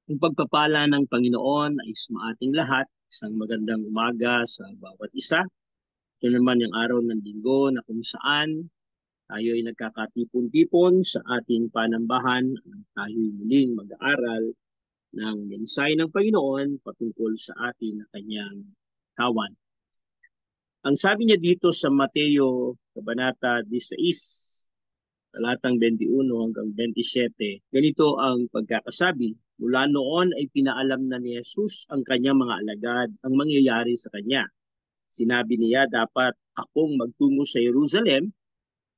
Ang pagpapala ng Panginoon ay sumaating lahat. Isang magandang umaga sa bawat isa. Ito naman yung araw ng linggo na kung saan tayo ay nagkakatipon-tipon sa ating panambahan. Tayo muling mag-aaral ng mensahe ng Panginoon patungkol sa atin na kanyang kawan. Ang sabi niya dito sa Mateo, Kabanata 16, talatang 21 hanggang 27, ganito ang pagkakasabi. Mula noon ay pinaalam na ni Jesus ang kanyang mga alagad ang mangyayari sa kanya. Sinabi niya, dapat akong magtungo sa Jerusalem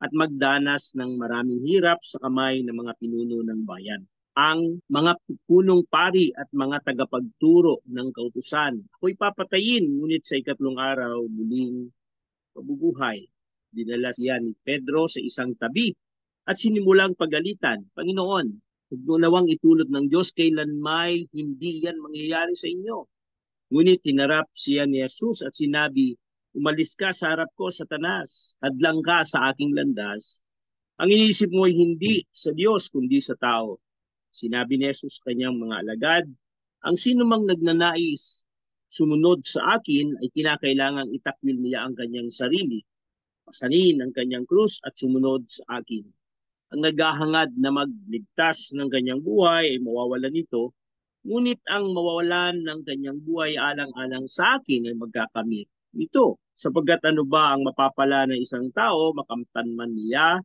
at magdanas ng maraming hirap sa kamay ng mga pinuno ng bayan. Ang mga punong pari at mga tagapagturo ng kautusan, ako'y papatayin, ngunit sa ikatlong araw muling mabubuhay. Dinala siya ni Pedro sa isang tabi at sinimulang pagalitan. Panginoon, huwag mo nawang itulot ng Diyos kailanmay hindi yan mangyayari sa inyo. Ngunit hinarap siya ni Jesus at sinabi, umalis ka sa harap ko, Satanas, hadlang ka sa aking landas. Ang iniisip mo ay hindi sa Diyos kundi sa tao. Sinabi ni Jesus kanyang mga alagad, ang sinumang nagnanais sumunod sa akin ay kinakailangang itakwil niya ang kanyang sarili, pasanin ang kanyang krus at sumunod sa akin. Ang naghahangad na magligtas ng kanyang buhay ay mawawalan nito, ngunit ang mawawalan ng kanyang buhay alang-alang sa akin ay magkakamit nito. Sapagkat ano ba ang mapapala ng isang tao, makamtan man niya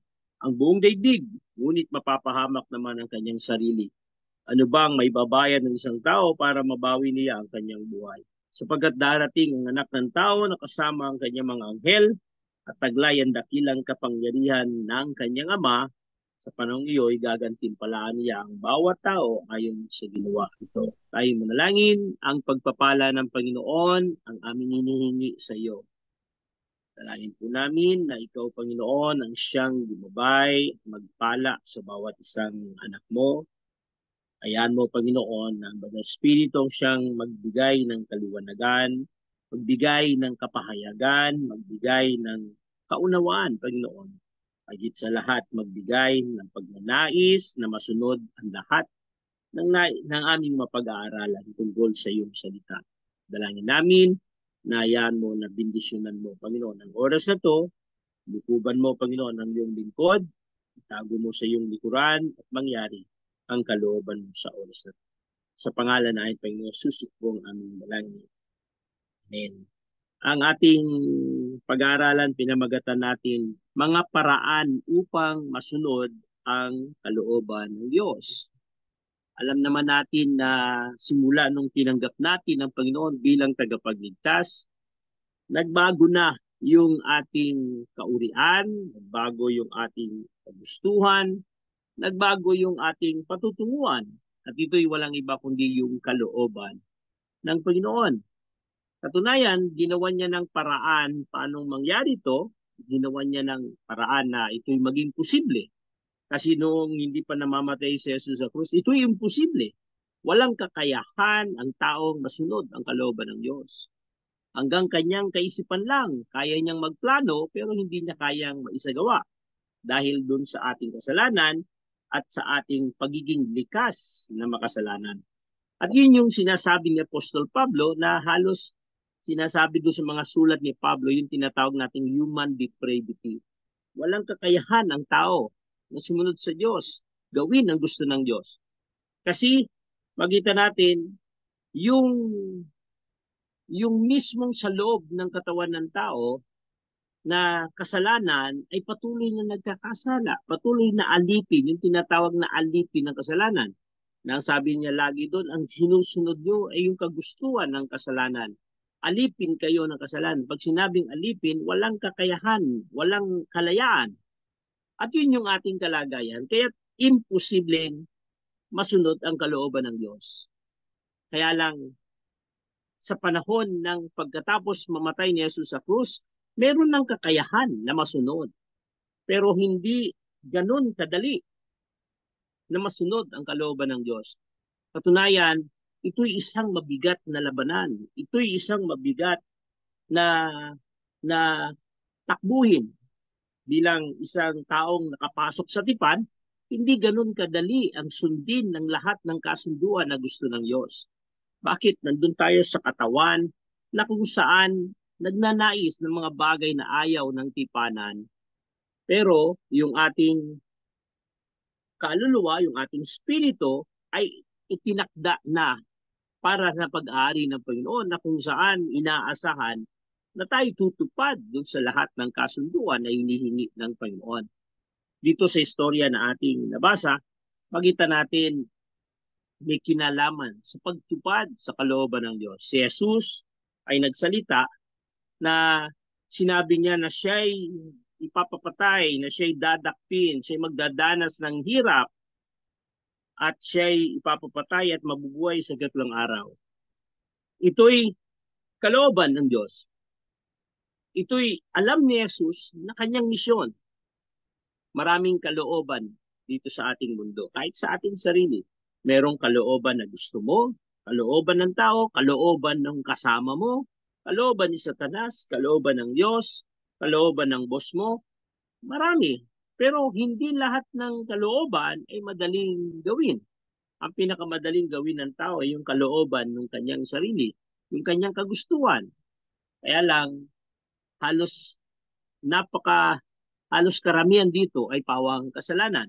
ang buong daigdig, ngunit mapapahamak naman ang kanyang sarili. Ano bang may babayad ng isang tao para mabawi niya ang kanyang buhay? Sapagkat darating ang anak ng tao na kasama ang kanyang mga anghel at taglay ang dakilang kapangyarihan ng kanyang ama. Sa panahong iyo'y gagantimpalaan niya ang bawat tao ayon sa ginawa ito. Tayo manalangin, ang pagpapala ng Panginoon ang aming hinihingi sa iyo. Dalangin po namin na ikaw, Panginoon, ang siyang gumabay, magpala sa bawat isang anak mo. Ayan mo, Panginoon, na ang Banal Espiritu ang siyang magbigay ng kaliwanagan, magbigay ng kapahayagan, magbigay ng kaunawaan, Panginoon. Higit sa lahat, magbigay ng pagnanais na masunod ang lahat ng aming mapag-aaralan tungkol sa iyong salita. Dalangin namin na yan mo, na bendisyonan mo, Panginoon. Ang oras na to, lukuban mo, Panginoon, ang iyong lingkod, itago mo sa iyong likuran at mangyari ang kalooban mo sa oras na to. Sa pangalan na ay Panginoon Jesus po ang aming dalangin. Amen. Ang ating pag-aaralan, pinamagatan natin, mga paraan upang masunod ang kalooban ng Diyos. Alam naman natin na simula nung tinanggap natin ang Panginoon bilang tagapagligtas, nagbago na yung ating kaurian, nagbago yung ating kagustuhan, nagbago yung ating patutunguhan. At ito'y walang iba kundi yung kalooban ng Panginoon. Katunayan, ginawa niya ng paraan paano mangyari ito, ginawa niya ng paraan na ito'y maging posible. Kasi noong hindi pa namamatay si Jesus sa krus, ito'y imposible. Walang kakayahan ang taong masunod ang kalooban ng Diyos. Hanggang kanyang kaisipan lang, kaya niyang magplano pero hindi niya kayang maisagawa. Dahil dun sa ating kasalanan at sa ating pagiging likas na makasalanan. At yun yung sinasabi ni Apostol Pablo na halos sinasabi doon sa mga sulat ni Pablo, yung tinatawag nating human depravity. Walang kakayahan ang tao na sumunod sa Diyos, gawin ang gusto ng Diyos. Kasi makita natin, yung, yung mismong sa loob ng katawan ng tao na kasalanan ay patuloy na nagkakasala, patuloy na alipin, yung tinatawag na alipin ng kasalanan. Na sabi niya lagi doon, ang sinusunod nyo ay yung kagustuhan ng kasalanan. Alipin kayo ng kasalanan. Pag sinabing alipin, walang kakayahan, walang kalayaan. At yun yung ating kalagayan. Kaya imposibleng masunod ang kalooban ng Diyos. Kaya lang, sa panahon ng pagkatapos mamatay ni Jesus sa krus, meron ng kakayahan na masunod. Pero hindi ganun kadali na masunod ang kalooban ng Diyos. Katunayan, ito'y isang mabigat na labanan. Ito'y isang mabigat na na takbuhin bilang isang taong nakapasok sa tipan. Hindi ganun kadali ang sundin ng lahat ng kasunduan na gusto ng Diyos. Bakit? Nandun tayo sa katawan na kung saan nagnanais ng mga bagay na ayaw ng tipanan. Pero yung ating kaluluwa, yung ating spirito ay itinakda na para sa pag-aari ng Panginoon na kung saan inaasahan na tayo tutupad dun sa lahat ng kasunduan na hinihingi ng Panginoon. Dito sa istorya na ating nabasa, makita natin may kinalaman sa pagtupad sa kalooban ng Diyos. Si Jesus ay nagsalita na sinabi niya na siya'y ipapapatay, na siya'y dadakpin, siya'y magdadanas ng hirap, at siya'y ipapapatay at mabubuhay sa ikatlong araw. Ito'y kalooban ng Diyos. Ito'y alam ni Jesus na kanyang misyon. Maraming kalooban dito sa ating mundo, kahit sa ating sarili. Merong kalooban na gusto mo, kalooban ng tao, kalooban ng kasama mo, kalooban ni Satanas, kalooban ng Diyos, kalooban ng boss mo. Marami. Pero hindi lahat ng kalooban ay madaling gawin. Ang pinakamadaling gawin ng tao ay yung kalooban ng kanyang sarili, yung kanyang kagustuhan. Kaya lang, halos halos karamihan dito ay pawang kasalanan.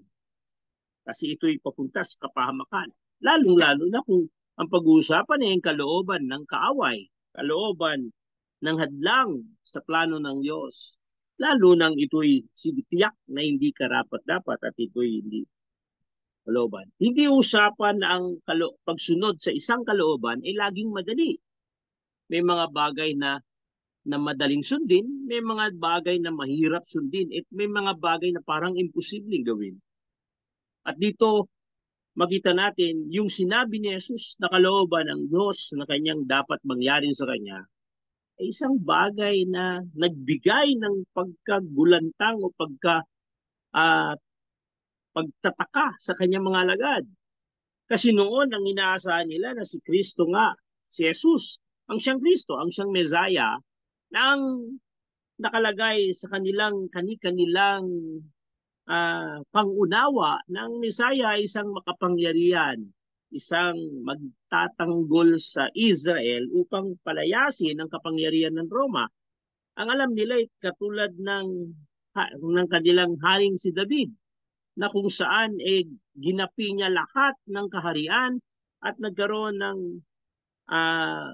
Kasi ito'y papunta sa kapahamakan. Lalong-lalo na kung ang pag-uusapan ay ang kalooban ng kaaway, kalooban ng hadlang sa plano ng Diyos. Lalo nang ito'y tiyak na hindi karapat-dapat at ito'y hindi kalooban. Hindi usapan na ang pagsunod sa isang kalooban ay laging madali. May mga bagay na madaling sundin, may mga bagay na mahirap sundin, at may mga bagay na parang imposibleng gawin. At dito, makita natin yung sinabi ni Jesus na kalooban ng Diyos na kanyang dapat mangyari sa kanya ay isang bagay na nagbigay ng pagkagulantang o pagtataka sa kanyang mga alagad. Kasi noon ang inaasahan nila na si Kristo nga, si Jesus, ang siyang Kristo, ang siyang Mesiah, na ang nakalagay sa kanilang pangunawa ng Mesiah ay isang makapangyarihan, isang magtatanggol sa Israel upang palayasin ang kapangyarihan ng Roma. Ang alam nila ay katulad ng kanilang haring si David, na kung saan ginapi niya lahat ng kaharian at nagkaroon ng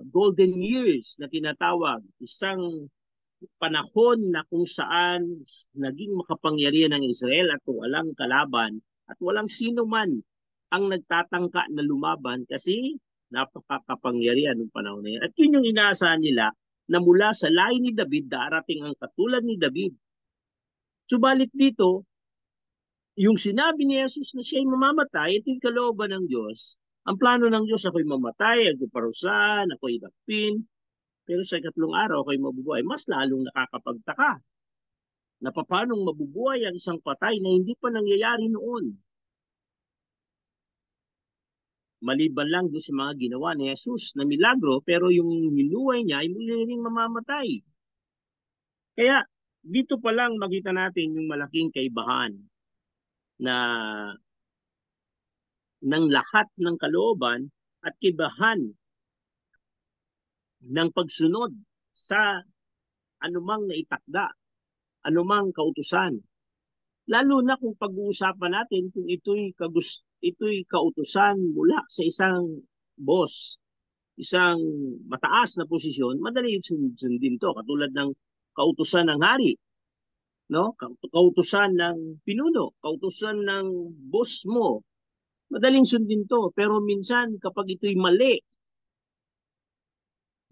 golden years na tinatawag, isang panahon na kung saan naging makapangyarihan ng Israel at walang kalaban at walang sino man ang nagtatangka na lumaban kasi napakakapangyarihan ng panahon na yan. At yun yung inaasahan nila na mula sa lahi ni David darating ang katulad ni David. Subalit dito, yung sinabi ni Jesus na siya'y mamamatay, ito yung kalooban ng Diyos. Ang plano ng Diyos, ako'y mamatay, ako'y parusahan, ako'y idakpin, pero sa ikatlong araw ako'y mabubuhay. Mas lalong nakakapagtaka na paanong mabubuhay ang isang patay na hindi pa nangyayari noon. Maliban lang doon sa mga ginawa ni Jesus na milagro, pero yung hinuhay niya ay muli ring mamamatay. Kaya dito pa lang makita natin yung malaking kaibahan na ng lahat ng kalooban at kaibahan ng pagsunod sa anumang naitakda, anumang kautusan. Lalo na kung pag-uusapan natin kung ito'y kautusan mula sa isang boss, isang mataas na posisyon, madali sundin to. Katulad ng kautusan ng hari, no? Kautusan ng pinuno, kautusan ng boss mo, madaling sundin to. Pero minsan kapag ito'y mali,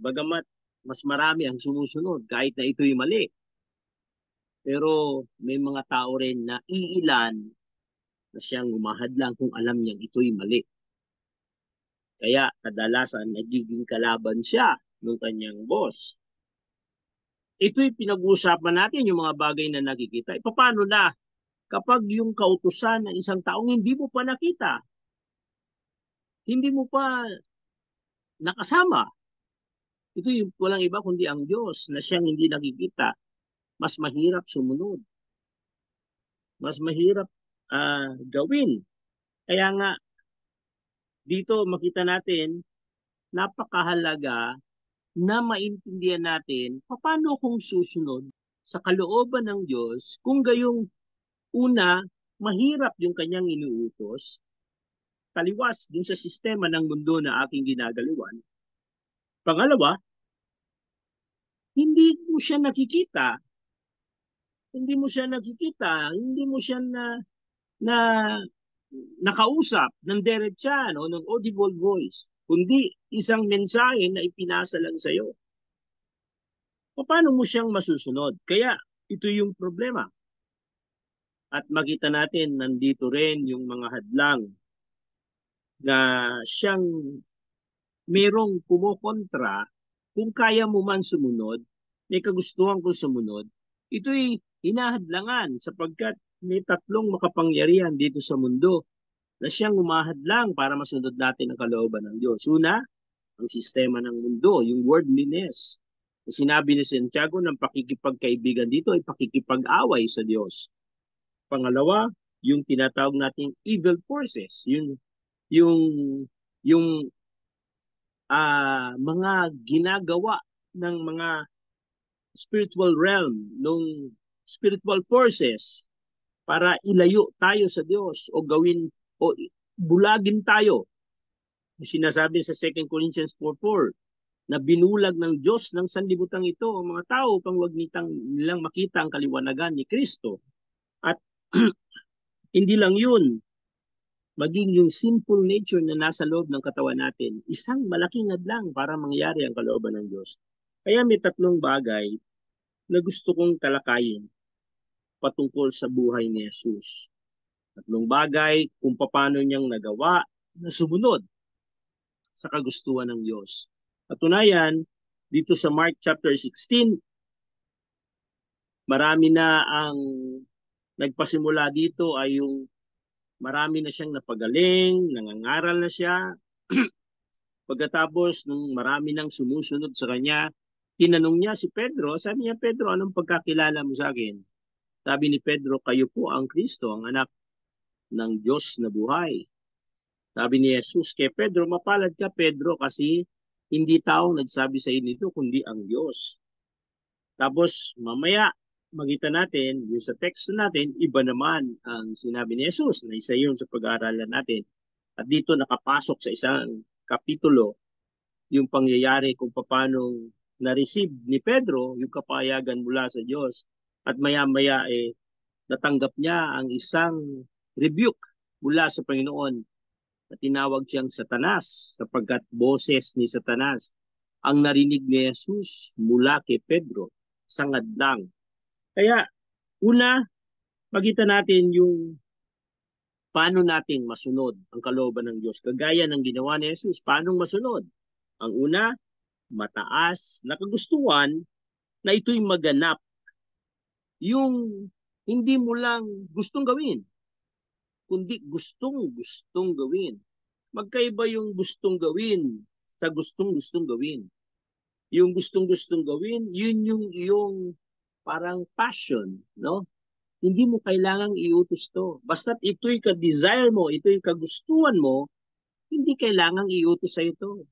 bagamat mas marami ang sumusunod kahit na ito'y mali, pero may mga tao rin na iilan na siyang umahadlang kung alam niyang ito'y mali. Kaya kadalasan nagiging kalaban siya ng kanyang boss. Ito'y pinag-uusapan natin yung mga bagay na nakikita. Paano na kapag yung kautusan ng isang taong hindi mo pa nakita, hindi mo pa nakasama, ito yung walang iba kundi ang Diyos na siyang hindi nakikita, mas mahirap sumunod. Mas mahirap gawin. Kaya nga, dito makita natin, napakahalaga na maintindihan natin paano kung susunod sa kalooban ng Diyos kung gayong una, mahirap yung kanyang inuutos, taliwas dun sa sistema ng mundo na aking ginagaliwan. Pangalawa, hindi mo siya nakikita. Hindi mo siya nakikita, hindi mo siya na nakausap ng diretsa, no, ng audible voice, kundi isang mensahe na ipinasa lang sa iyo. Paano mo siyang masusunod? Kaya ito yung problema. At makita natin nandito rin yung mga hadlang na siyang merong kumokontra kung kaya mo man sumunod, may kagustuhan kong sumunod, ito'y hinahadlangan sapagkat may tatlong makapangyarihan dito sa mundo na siyang umahadlang para masunod natin ang kalooban ng Diyos. Una, ang sistema ng mundo, yung worldliness. Sinabi ni Santiago ng pakikipagkaibigan dito ay pakikipag-away sa Diyos. Pangalawa, yung tinatawag nating evil forces, yung yung mga ginagawa ng mga spiritual realm, ng spiritual forces para ilayo tayo sa Diyos o gawin o bulagin tayo. Sinasabi sa 2 Corinthians 4:4 na binulag ng Diyos ng sanlibutan ito ang mga tao upang wag nilang makita ang kaliwanagan ni Kristo. At hindi lang yun, maging yung sinful nature na nasa loob ng katawan natin, isang malaking hadlang para mangyari ang kalooban ng Diyos. Kaya may tatlong bagay na gusto kong talakayin patungkol sa buhay ni Jesus. Tatlong bagay kung paano niyang nagawa na sumunod sa kagustuhan ng Diyos. Patunayan, dito sa Mark chapter 16, marami na ang nagpasimula dito ay yung marami na siyang napagaling, nangangaral na siya. Pagkatapos nung marami nang sumusunod sa kanya, tinanong niya si Pedro, sabi niya, Pedro, anong pagkakilala mo sa akin? Sabi ni Pedro, kayo po ang Kristo, ang anak ng Diyos na buhay. Sabi ni Jesus kay Pedro, mapalad ka Pedro kasi hindi tao nagsabi sa inyo kundi ang Diyos. Tapos mamaya makita natin, yung sa text natin, iba naman ang sinabi ni Jesus na isa yun sa pag-aaralan natin. At dito nakapasok sa isang kapitulo yung pangyayari kung paano na-receive ni Pedro yung kapayagan mula sa Diyos. At maya-maya natanggap niya ang isang rebuke mula sa Panginoon na tinawag siyang Satanas sapagkat boses ni Satanas ang narinig ni Jesus mula kay Pedro sa ngadlang. Kaya una, makita natin yung paano nating masunod ang kalooban ng Diyos. Kagaya ng ginawa ni Jesus, paano masunod? Ang una, mataas na kagustuhan na ito'y maganap. Yung hindi mo lang gustong gawin, kundi gustong gawin. Magkaiba yung gustong gawin sa gustong gawin. Yung gustong gawin, yun yung iyong parang passion, no? Hindi mo kailangang iutos to. Basta't ito'y ka-desire mo, ito'y kagustuhan mo, hindi kailangang iutos sa ito.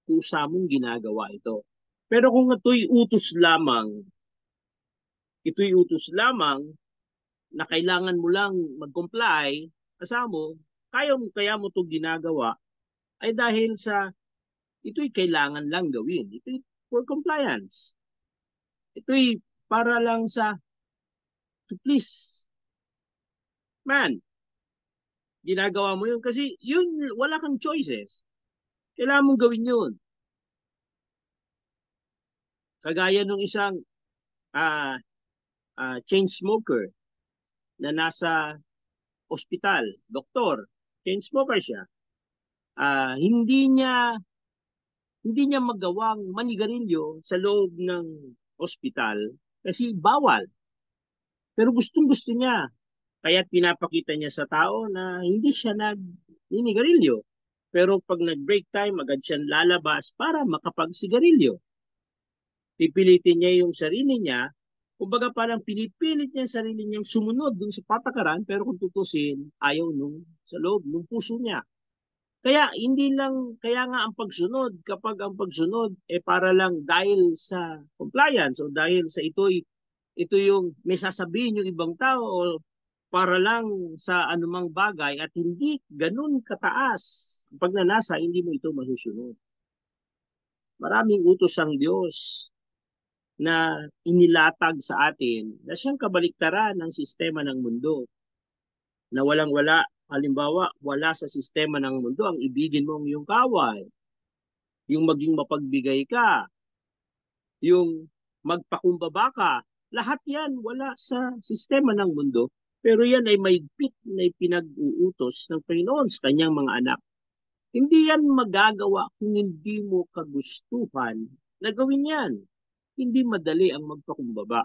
Kusa mong ginagawa ito. Pero kung ito'y utos lamang na kailangan mo lang mag-comply, kasama mo, kaya mo ito ginagawa, ay dahil sa ito'y kailangan lang gawin. Ito'y for compliance. Ito'y para lang to please man. Ginagawa mo yun kasi yun, wala kang choices. Kailangan mong gawin yun. Kagaya nung isang chain smoker na nasa ospital, doktor, chain smoker siya. Hindi niya magawang manigarilyo sa loob ng ospital kasi bawal. Pero gustong-gusto niya. Kaya pinapakita niya sa tao na hindi siya ninigarilyo. Pero pag nag-break time, agad siyang lalabas para makapagsigarilyo. Pipilitin niya yung sarili niya Kumbaga parang pinipilit niya ang sarili niyang sumunod dun sa patakaran, pero kung tutusin, ayaw nung sa loob, nung puso niya. Kaya hindi lang, kaya nga ang pagsunod, kapag ang pagsunod, para lang dahil sa compliance o dahil sa ito yung may sasabihin yung ibang tao o para lang sa anumang bagay at hindi ganun kataas. Pag nanasa, hindi mo ito masusunod. Maraming utos ang Diyos na inilatag sa atin na siyang kabaliktaran ng sistema ng mundo na walang-wala. Halimbawa, wala sa sistema ng mundo ang ibigin mo ang iyong kaway, yung maging mapagbigay ka, yung magpakumbaba ka. Lahat yan wala sa sistema ng mundo. Pero yan ay mahigpit na pinag-uutos ng Panginoon sa kanyang mga anak. Hindi yan magagawa kung hindi mo kagustuhan na gawin yan. Hindi madali ang magpakumbaba.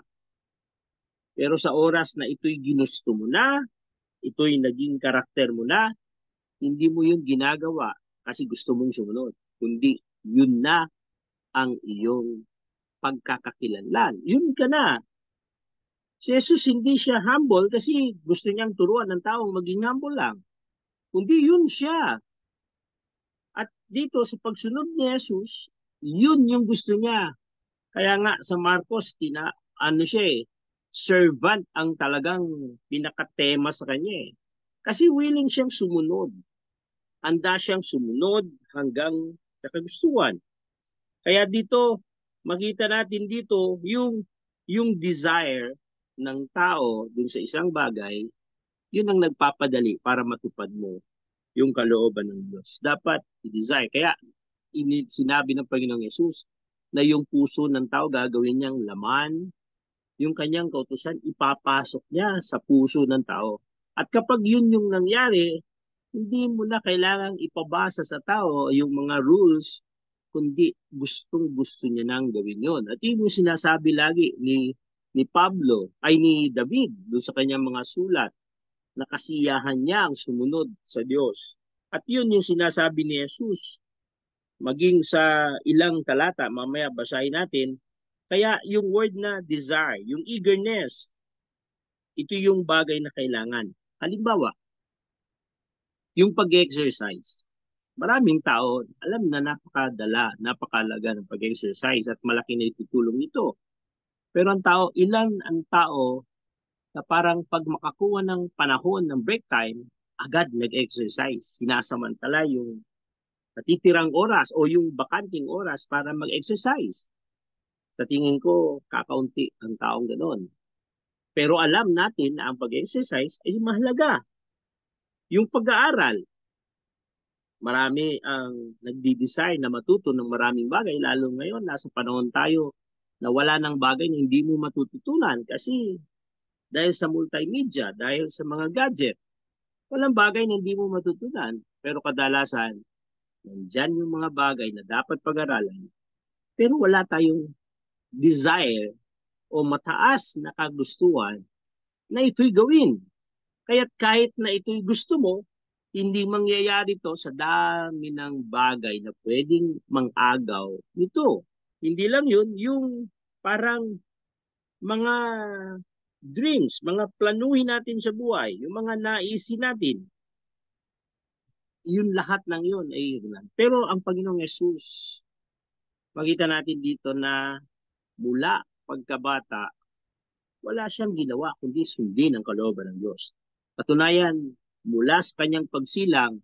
Pero sa oras na ito'y ginusto mo na, ito'y naging karakter mo na, hindi mo yun ginagawa kasi gusto mong sumunod. Kundi yun na ang iyong pagkakakilanlan. Yun ka na. Si Jesus hindi siya humble kasi gusto niyang turuan ng taong maging humble lang. Kundi yun siya. At dito sa pagsunod ni Jesus, yun yung gusto niya. Kaya nga sa Marcos, siya servant ang talagang pinakatema sa kanya eh. Kasi willing siyang sumunod. Handa siyang sumunod hanggang sa kagustuhan. Kaya dito, makita natin dito yung desire ng tao dun sa isang bagay, yun ang nagpapadali para matupad mo yung kalooban ng Diyos. Dapat i-desire. Kaya sinabi ng Panginoong Yesus na yung puso ng tao gagawin niyang laman, yung kanyang kautusan ipapasok niya sa puso ng tao. At kapag yun yung nangyari, hindi mo na kailangang ipabasa sa tao yung mga rules, kundi gustong-gusto niya nang gawin yon. At yun yung sinasabi lagi ni Pablo, ay ni David, doon sa kanyang mga sulat, na kasiyahan niya ang sumunod sa Diyos. At yun yung sinasabi ni Jesus, maging sa ilang talata, mamaya basahin natin, kaya yung word na desire, yung eagerness, ito yung bagay na kailangan. Halimbawa, yung pag-exercise. Maraming tao, alam na napakalaga ng pag-exercise at malaki na itutulong nito. Pero ilan ang tao na parang pag makakuha ng panahon ng break time, agad nag-exercise. Sinasamantala yung natitirang oras o yung bakanting oras para mag-exercise. Sa tingin ko, kakaunti ang taong ganoon. Pero alam natin na ang pag-exercise ay mahalaga. Yung pag-aaral, marami ang nagdi-design na matuto ng maraming bagay, lalo ngayon, nasa panahon tayo na wala ng bagay na hindi mo matututunan kasi dahil sa multimedia, dahil sa mga gadget, walang bagay na hindi mo matutunan. Pero kadalasan, nandyan yung mga bagay na dapat pag-aralan, pero wala tayong desire o mataas na kagustuhan na ito'y gawin. Kaya't kahit na ito'y gusto mo, hindi mangyayari to sa dami ng bagay na pwedeng mang-agaw nito. Hindi lang yun, yung parang mga dreams, mga planuhin natin sa buhay, yung mga naisin natin, yun lahat ng yun ay ilan. Pero ang Panginoong Yesus, makita natin dito na mula pagkabata, wala siyang ginawa kundi sundin ang kalooban ng Diyos. Katunayan, mula sa kanyang pagsilang,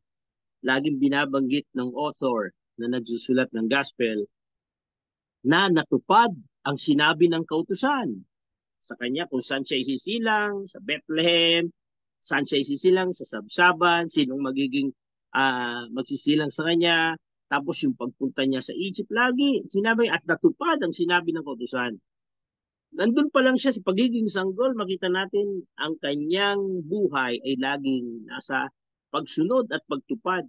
laging binabanggit ng author na nagsusulat ng gospel na natupad ang sinabi ng kautusan sa kanya kung saan siya isisilang, sa Bethlehem, saan siya isisilang, sa Sabsaban, sinong magiging magsisilang sa kanya, tapos yung pagpunta niya sa Egypt, lagi sinabi at natupad ang sinabi ng kautusan. Nandun pa lang siya sa pagiging sanggol, makita natin ang kanyang buhay ay laging nasa pagsunod at pagtupad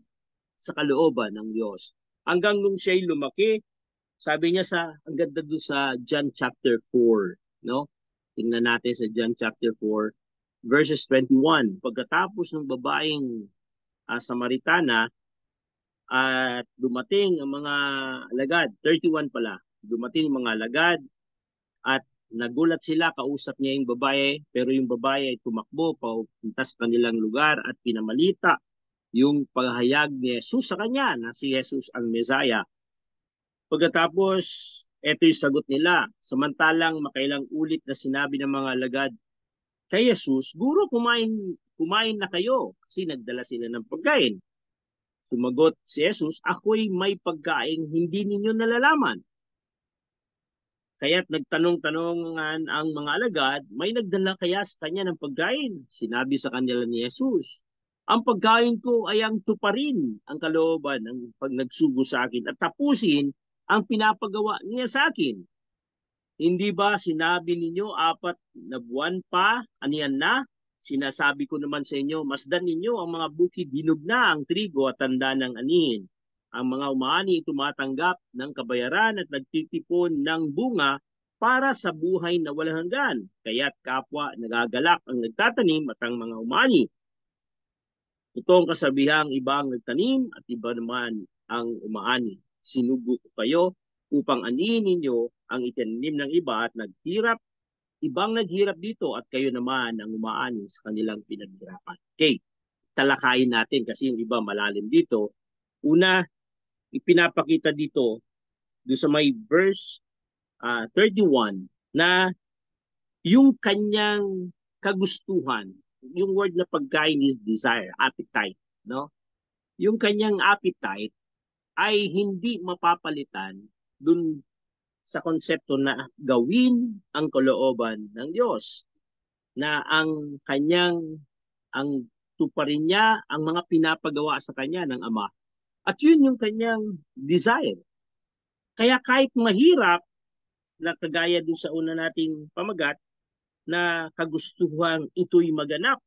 sa kalooban ng Diyos. Hanggang nung siya'y lumaki, sabi niya ang ganda doon sa John chapter 4, no? Tingnan natin sa John chapter 4, verses 21. Pagkatapos ng babaeng Samaritana at dumating ang mga alagad, 31 pala, dumating ang mga alagad at Nagulat sila, kausap niya yung babae, pero yung babae ay tumakbo papunta sa kanilang lugar at pinamalita yung paghayag ni Jesus sa kanya na si Jesus ang Mesaya. Pagkatapos, eto yung sagot nila. Samantalang makailang ulit na sinabi ng mga alagad kay Jesus, Guro, kumain na kayo kasi nagdala sila ng pagkain. Sumagot si Jesus, ako'y may pagkain hindi ninyo nalalaman. Kaya't nagtanong-tanongan ang mga alagad, may nagdala kaya sa kanya ng pagkain? Sinabi sa kanila ni Jesus, ang pagkain ko ay ang tuparin ang kalooban ng pag nagsugo sa akin at tapusin ang pinapagawa niya sa akin. Hindi ba sinabi ninyo 4 na buwan pa, aniyan na? Sinasabi ko naman sa inyo, masdan ninyo ang mga bukid, hinog na ang trigo at tanda ng anihin. Ang mga umaani tumatanggap ng kabayaran at nagtitipon ng bunga para sa buhay na walang hanggan. Kaya't kapwa nagagalak ang nagtatanim at ang mga umaani. Ito ang kasabihang iba ang nagtanim at iba naman ang umaani. Sinugo ko kayo upang anihin ninyo ang itinanim ng iba at ibang naghirap dito at kayo naman ang umaani sa kanilang pinaghirapan. Okay, talakayin natin kasi yung iba malalim dito. Una, ipinapakita dito doon sa may verse 31 na yung kanyang kagustuhan, yung word na pagkain is desire, appetite, no? Yung kanyang appetite ay hindi mapapalitan dun sa konsepto na gawin ang kalooban ng Diyos, na ang tuparin niya ang mga pinapagawa sa kanya ng Ama. At yun yung kanyang desire. Kaya kahit mahirap, na kagaya dun sa una nating pamagat, na kagustuhan ito'y maganap,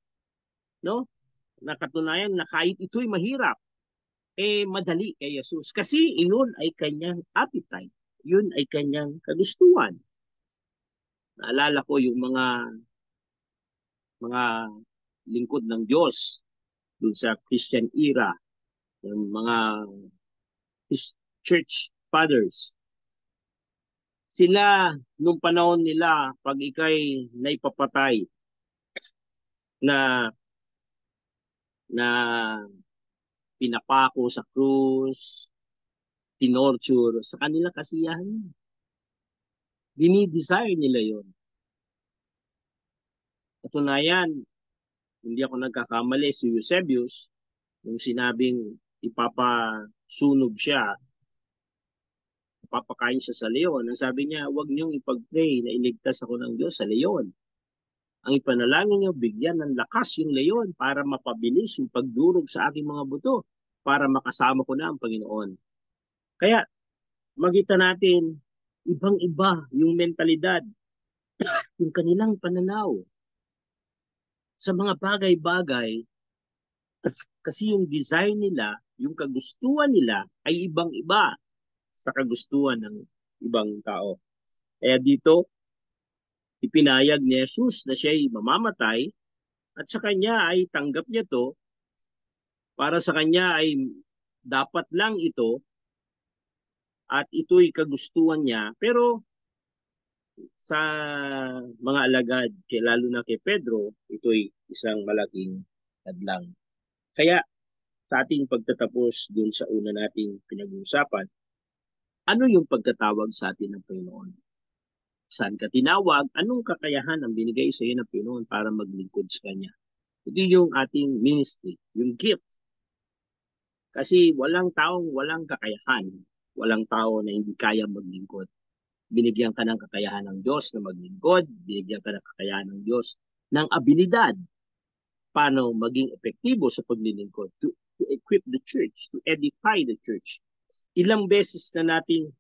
no? Na katunayan na kahit ito'y mahirap, madali kay Jesus. Kasi iyon ay kanyang appetite. Yun ay kanyang kagustuhan. Naalala ko yung mga lingkod ng Diyos dun sa Christian era, yung mga church fathers. Sila, nung panahon nila, pag ikay naipapatay na na pinapako sa krus, tinorture, sa kanila kasiyahan. Dinidesire nila yon. Katunayan, hindi ako nagkakamali, si Eusebius, nung sinabing ipapasunog siya, papakain siya sa leon. Ang sabi niya, huwag niyong ipag-pray na iligtas ako ng Diyos sa leon. Ang ipanalangin niyo, bigyan ng lakas yung leon para mapabilis yung pagdurog sa aking mga buto para makasama ko na ang Panginoon. Kaya, makita natin, ibang-iba yung mentalidad, yung kanilang pananaw sa mga bagay-bagay kasi yung desire nila, yung kagustuhan nila ay ibang-iba sa kagustuhan ng ibang tao. Kaya dito, ipinayag ni Jesus na siya ay mamamatay at sa kanya ay tanggap niya to, para sa kanya ay dapat lang ito at ito'y kagustuhan niya. Pero sa mga alagad, lalo na kay Pedro, ito'y isang malaking hadlang. Kaya sa ating pagtatapos dun sa una nating pinag-uusapan, ano yung pagkatawag sa atin ng Panginoon? Saan ka tinawag? Anong kakayahan ang binigay sa iyo ng Panginoon para maglingkod sa Kanya? Ito yung ating ministry, yung gift. Kasi walang taong walang kakayahan. Walang tao na hindi kaya maglingkod. Binigyan ka ng kakayahan ng Diyos na maglingkod. Binigyan ka ng kakayahan ng Diyos ng abilidad paano maging epektibo sa paglilingkod. To equip the church, to edify the church. Ilang beses na nating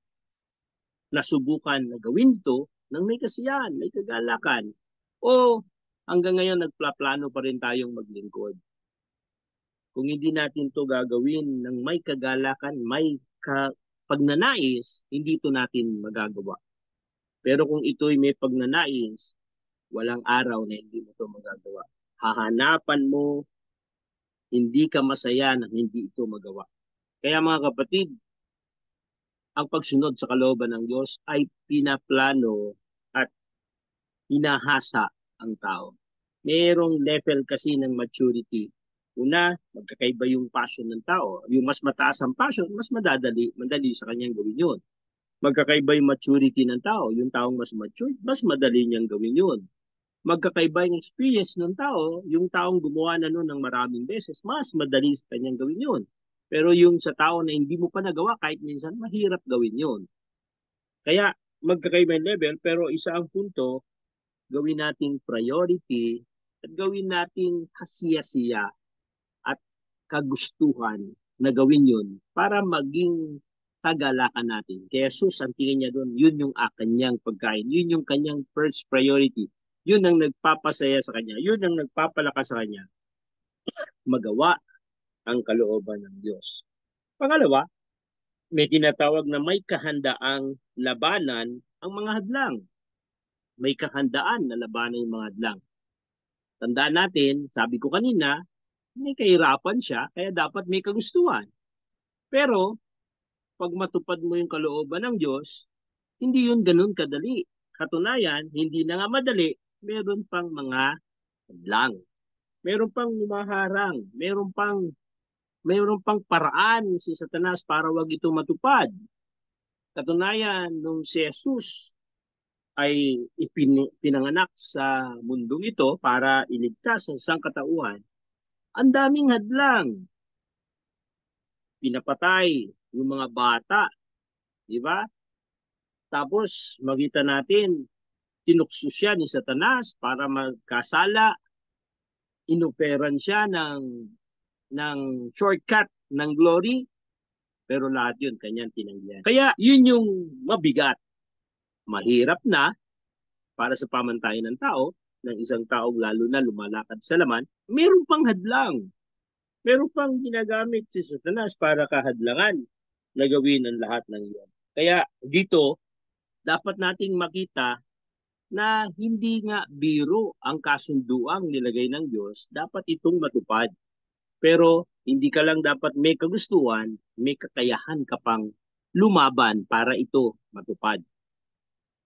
nasubukan na gawin to nang may kasiyahan, may kagalakan. O hanggang ngayon nagplaplano pa rin tayong maglingkod. Kung hindi natin to gagawin ng may kagalakan, may pagnanais, hindi to natin magagawa. Pero kung ito'y may pagnanais, walang araw na hindi mo to magagawa. Hahanapan mo, hindi ka masaya nang hindi ito magawa. Kaya mga kapatid, ang pagsunod sa kalooban ng Diyos ay pinaplano at hinahasa ang tao. Merong level kasi ng maturity. Una, magkakaiba yung passion ng tao. Yung mas mataas ang passion, mas madali sa kanyang gawin yun. Magkakaiba yung maturity ng tao. Yung taong mas mature, mas madali niyang gawin yun. Magkakaiba yung experience ng tao. Yung taong gumawa na nun ng maraming beses, mas madali sa kanyang gawin yun. Pero yung sa tao na hindi mo pa nagawa, kahit minsan, mahirap gawin yun. Kaya magkakaiba yung level, pero isa ang punto, gawin nating priority at gawin nating kasiyasiya at kagustuhan na gawin yun para maging kagalakan natin. Kaya Jesus, ang tingin niya doon, yun yung kanyang pagkain. Yun yung kanyang first priority. Yun ang nagpapasaya sa kanya. Yun ang nagpapalakas sa kanya. Magawa ang kalooban ng Diyos. Pangalawa, may tinatawag na may kahandaang labanan ang mga hadlang. May kahandaan na labanan yung mga hadlang. Tandaan natin, sabi ko kanina, may kahirapan siya, kaya dapat may kagustuhan. Pero, pag matupad mo yung kalooban ng Diyos, hindi yun ganun kadali. Katunayan, hindi na nga madali, meron pang mga hadlang. Meron pang humaharang, meron pang paraan si Satanas para wag ito matupad. Katunayan, nung si Jesus ay pinanganak sa mundong ito para iligtas ang sangkatauhan, ang daming hadlang. Pinapatay yung mga bata, di ba? Tapos, makita natin, tinukso siya ni Satanas para magkasala, inoferan siya ng shortcut ng glory, pero lahat yun kanyang tinanggihan. Kaya yun yung mabigat. Mahirap na para sa pamantayan ng tao, ng isang taong lalo na lumalakad sa laman, meron pang hadlang. Meron pang ginagamit si Satanas para kahadlangan na gawin ang lahat ng iyon. Kaya dito, dapat nating makita na hindi nga biro ang kasunduang nilagay ng Diyos, dapat itong matupad. Pero hindi ka lang dapat may kagustuhan, may kakayahan ka pang lumaban para ito matupad.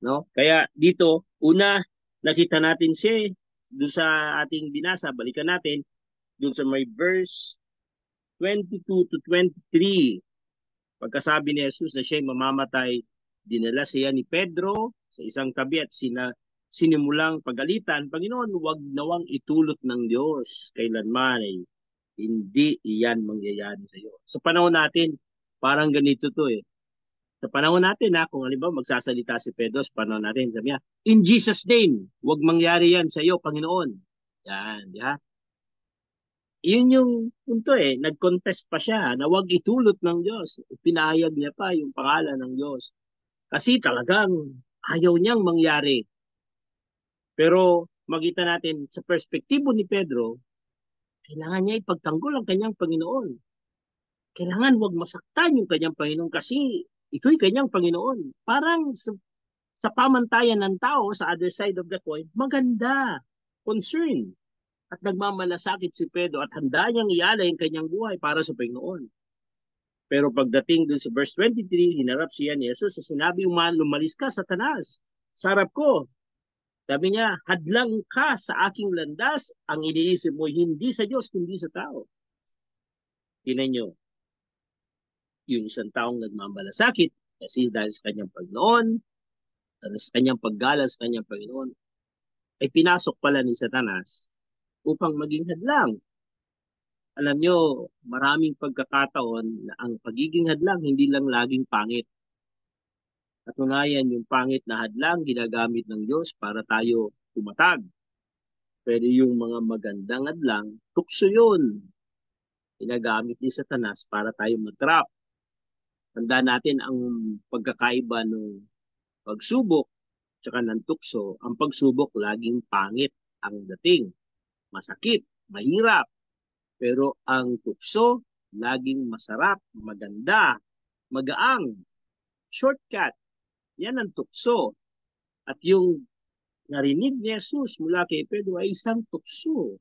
No? Kaya dito, una, nakita natin siya doon sa ating binasa, balikan natin, doon sa may verse 22 to 23. Pagkasabi ni Jesus na siya'y mamamatay, dinala siya ni Pedro sa isang tabi at sinimulang pagalitan, Panginoon, huwag nawang itulot ng Diyos kailanman ay hindi iyan mangyayari sa iyo. Sa panahon natin, parang ganito to eh. Sa panahon natin kung halimbawa magsasalita si Pedro sa panahon natin, sabi niya, in Jesus' name, huwag mangyari yan sa iyo, Panginoon. Yan, di ba? Yun yung punto eh, nag-contest pa siya na huwag itulot ng Diyos. Pinahayag niya pa yung pangalan ng Diyos. Kasi talagang ayaw niyang mangyari. Pero makita natin sa perspektibo ni Pedro, kailangan niya ipagtanggol ang kanyang Panginoon. Kailangan huwag masaktan yung kanyang Panginoon kasi ito'y kanyang Panginoon. Parang sa pamantayan ng tao sa other side of the coin, maganda, concern. At nagmamalasakit si Pedro at handa niyang ialay ang kanyang buhay para sa Panginoon. Pero pagdating dun sa verse 23, hinarap siya ni Jesus sa sinabi, lumalis ka, Satanas, sa harap ko. Sabi niya, hadlang ka sa aking landas, ang iniisip mo hindi sa Diyos, kundi sa tao. Tingnan niyo, yung isang taong nagmamalasakit, kasi dahil sa kanyang Panginoon, dahil sa kanyang paggalang sa kanyang Panginoon, ay pinasok pala ni Satanas upang maging hadlang. Alam nyo, maraming pagkakataon na ang pagiging hadlang hindi lang laging pangit. Katunayan, yung pangit na hadlang ginagamit ng Diyos para tayo tumatag. Pero yung mga magandang hadlang, tukso yun. Ginagamit ni Satanas para tayo matrap. Tandaan natin ang pagkakaiba ng pagsubok tsaka ng tukso. Ang pagsubok laging pangit ang dating. Masakit, mahirap. Pero ang tukso, laging masarap, maganda, magaang, shortcut. Yan ang tukso. At yung narinig ni Jesus mula kay Pedro ay isang tukso.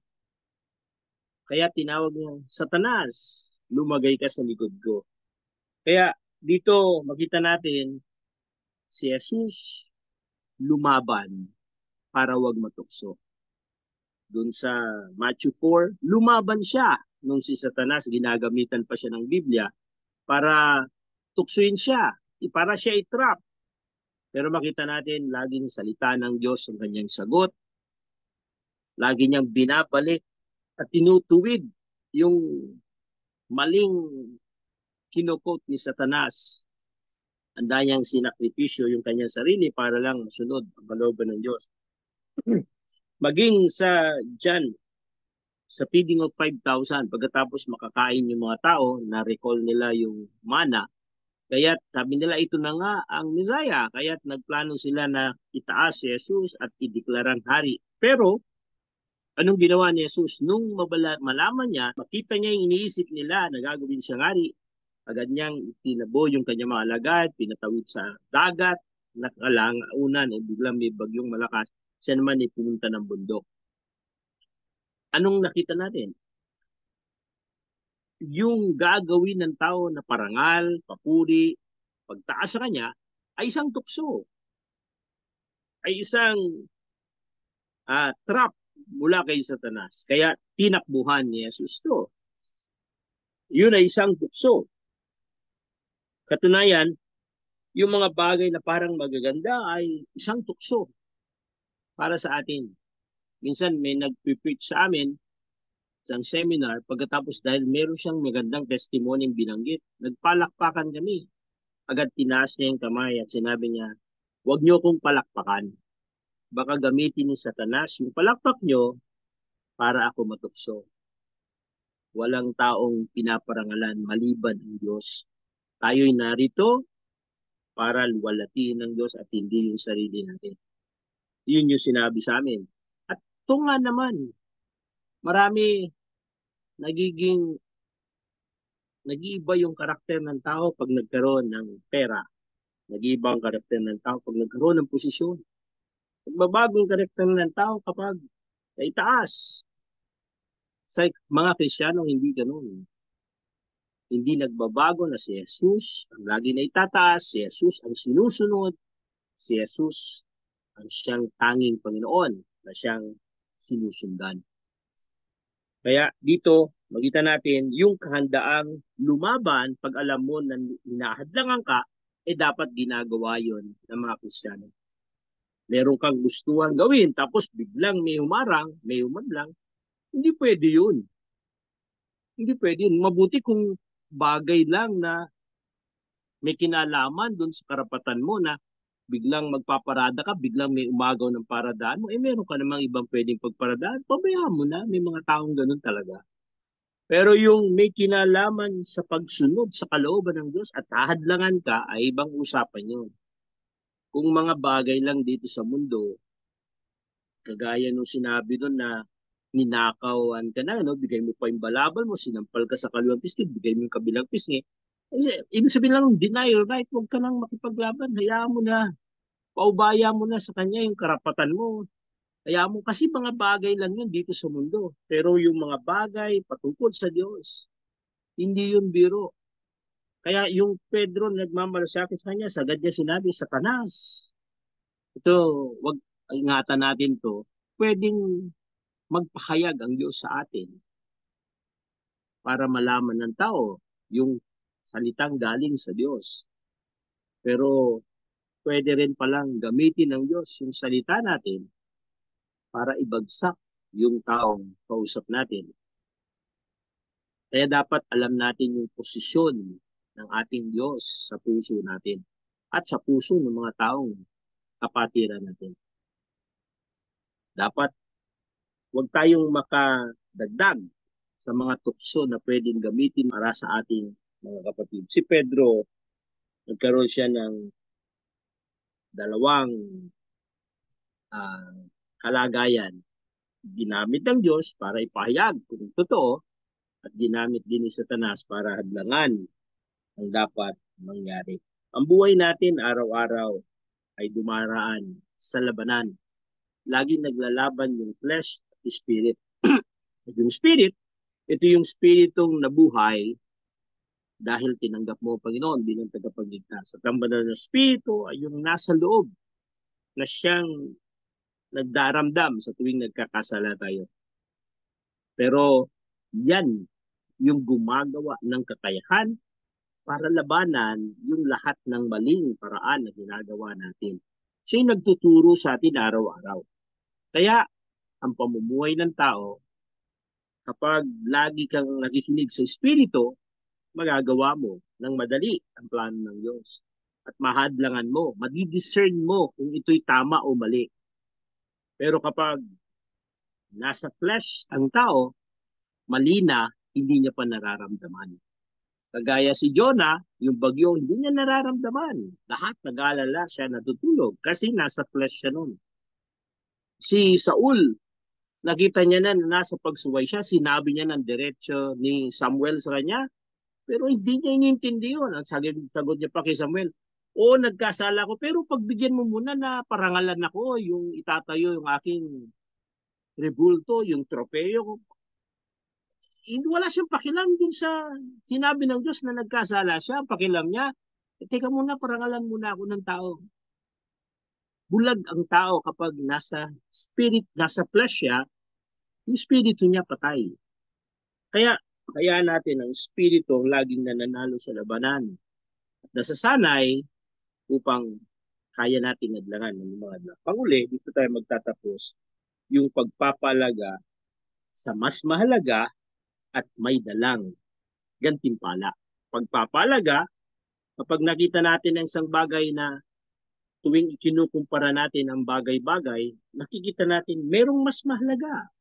Kaya tinawag niya, Satanas, lumagay ka sa likod ko. Kaya dito makita natin si Jesus lumaban para wag matukso. Doon sa Matthew 4, lumaban siya nung si Satanas, ginagamitan pa siya ng Biblia para tuksuin siya, para siya i-trap. Pero makita natin, laging salita ng Diyos ang kanyang sagot. Lagi niyang binabalik at tinutuwid yung maling kinukot ni Satanas. Handa niyang sinakripisyo yung kanyang sarili para lang masunod ang kalooban ng Diyos. Maging sa John, sa feeding of 5,000, pagkatapos makakain yung mga tao, na-recall nila yung mana. Kaya't sabi nila, ito na nga ang Messiah. Kaya't nagplano sila na itaas si Jesus at ideklarang hari. Pero, anong ginawa ni Jesus? Nung malaman niya, makita niya yung iniisip nila na gagawin siyang hari, agad niyang tinabo yung kanyang mga alagad, pinatawid sa dagat, nakalangaunan, biglang may bagyong malakas. Siya naman ay pumunta ng bundok. Anong nakita natin? Yung gagawin ng tao na parangal, papuri, pagtaas sa kanya, ay isang tukso. Ay isang trap mula kay Satanas. Kaya tinakbuhan ni Jesus to. Yun ay isang tukso. Katunayan, yung mga bagay na parang magaganda ay isang tukso para sa atin. Minsan may nag-preach sa amin sa seminar, pagkatapos dahil meron siyang magandang testimony binanggit, nagpalakpakan kami. Agad tinaas niya yung kamay at sinabi niya, huwag niyo kong palakpakan. Baka gamitin ni Satanas yung palakpak niyo para ako matukso. Walang taong pinaparangalan maliban ang Diyos. Tayo'y narito para luwalhatiin ng Diyos at hindi yung sarili natin. Yun yung sinabi sa amin. At ito nga naman, marami nag-iiba yung karakter ng tao pag nagkaroon ng pera. Nag-iiba ang karakter ng tao pag nagkaroon ng posisyon. Magbabago yung karakter ng tao kapag itaas. Sa mga Kristiyanong hindi ganun. Hindi nagbabago na si Jesus ang lagi na itataas, si Jesus ang sinusunod, si Jesus ang siyang tanging Panginoon na siyang sinusundan. Kaya dito, makita natin yung kahandaang lumaban pag alam mo na hinahadlangan ka, dapat ginagawa yon ng mga Kristiyano. Meron kang gustuhan gawin, tapos biglang may humarang, may humadlang, hindi pwede yun. Hindi pwede yun. Mabuti kung bagay lang na may kinalaman doon sa karapatan mo na biglang magpaparada ka, biglang may umagaw ng paradaan mo, meron ka namang ibang pwedeng pagparadaan, pabayaan mo na, may mga taong ganun talaga. Pero yung may kinalaman sa pagsunod sa kalooban ng Diyos at hahadlangan ka, ay ibang usapan yun. Kung mga bagay lang dito sa mundo, kagaya nung sinabi doon na ninakawan ka na, no? Bigay mo pa yung balabal mo, sinampal ka sa kaliwang pisngi, bigay mo yung kabilang pisngi. Ibig sabihin lang, deny your right, huwag ka nang makipaglaban, hayaan mo na, paubaya mo na sa kanya yung karapatan mo. Hayaan mo, kasi mga bagay lang yun dito sa mundo. Pero yung mga bagay patungkol sa Diyos, hindi yun biro. Kaya yung Pedro nagmamalasakit sa kanya, sagad niya sinabi, Satanas. Ito, wag ingatan natin to. Pwedeng magpahayag ang Diyos sa atin para malaman ng tao yung salitang galing sa Diyos. Pero pwede rin palang gamitin ng Diyos yung salita natin para ibagsak yung taong kausap natin. Kaya dapat alam natin yung posisyon ng ating Diyos sa puso natin at sa puso ng mga taong kapatiran natin. Dapat huwag tayong makadagdag sa mga tukso na pwedeng gamitin para sa ating mga kapatid. Si Pedro, nagkaroon siya ng dalawang kalagayan. Ginamit ng Diyos para ipahayag kung totoo at ginamit din ni Satanas para hadlangan ang dapat mangyari. Ang buhay natin araw-araw ay dumaraan sa labanan. Laging naglalaban yung flesh at spirit. Yung spirit, ito yung spiritong nabuhay dahil tinanggap mo, Panginoon, bilang tagapagligtas. At ang banal na spirito ay yung nasa loob na siyang nagdaramdam sa tuwing nagkakasala tayo. Pero yan yung gumagawa ng kakayahan para labanan yung lahat ng maling paraan na ginagawa natin. Siya yung nagtuturo sa atin araw-araw. Kaya ang pamumuhay ng tao, kapag lagi kang nakikinig sa Espiritu, magagawa mo ng madali ang plano ng Diyos. At mahadlangan mo, madidiscern mo kung ito'y tama o mali. Pero kapag nasa flesh ang tao, mali na, hindi niya pa nararamdaman. Kagaya si Jonah, yung bagyo, hindi niya nararamdaman. Lahat nag-aalala siya, natutulog kasi nasa flesh siya noon. Si Saul, nakita niya na nasa pagsuway siya, sinabi niya ng diretso ni Samuel sa kanya, pero hindi niya inintindi yun. Ang sagot niya pa kay Samuel, oo, nagkasala ko, pero pagbigyan mo muna na parangalan ako, yung itatayo yung aking rebulto, yung tropeyo ko. Wala siyang pakialam din sa sinabi ng Diyos na nagkasala siya. Ang pakialam niya, teka muna, parangalan muna ako ng tao. Bulag ang tao kapag nasa spirit, nasa flesh siya, yung spirito niya patay. Kaya natin ang spirito ang laging nananalo sa labanan. At nasasanay upang kaya natin adlangan ng mga adlang. Panguli, dito tayo magtatapos yung pagpapalaga sa mas mahalaga at may dalang gantimpala. Pagpapalaga, kapag nakita natin ang isang bagay na tuwing ikinukumpara natin ang bagay-bagay, nakikita natin merong mas mahalaga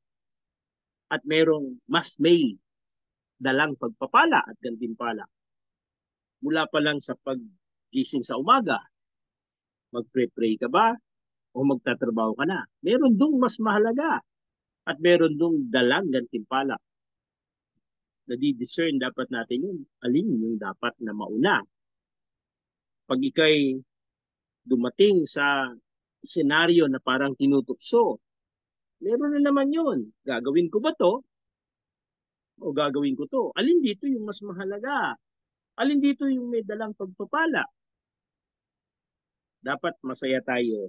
at merong mas may dalang pagpapala at gantimpala. Mula pa lang sa paggising sa umaga, magpre-pray ka ba o magtatrabaho ka na? Meron dong mas mahalaga at meron dong dalang gantimpala. Nadi-discern dapat natin yun. Alin yung dapat na mauna? Pag ikay dumating sa senaryo na parang tinutukso, meron na naman yun. Gagawin ko ba to? O gagawin ko to? Alin dito yung mas mahalaga? Alin dito yung may dalang pagpapala? Dapat masaya tayo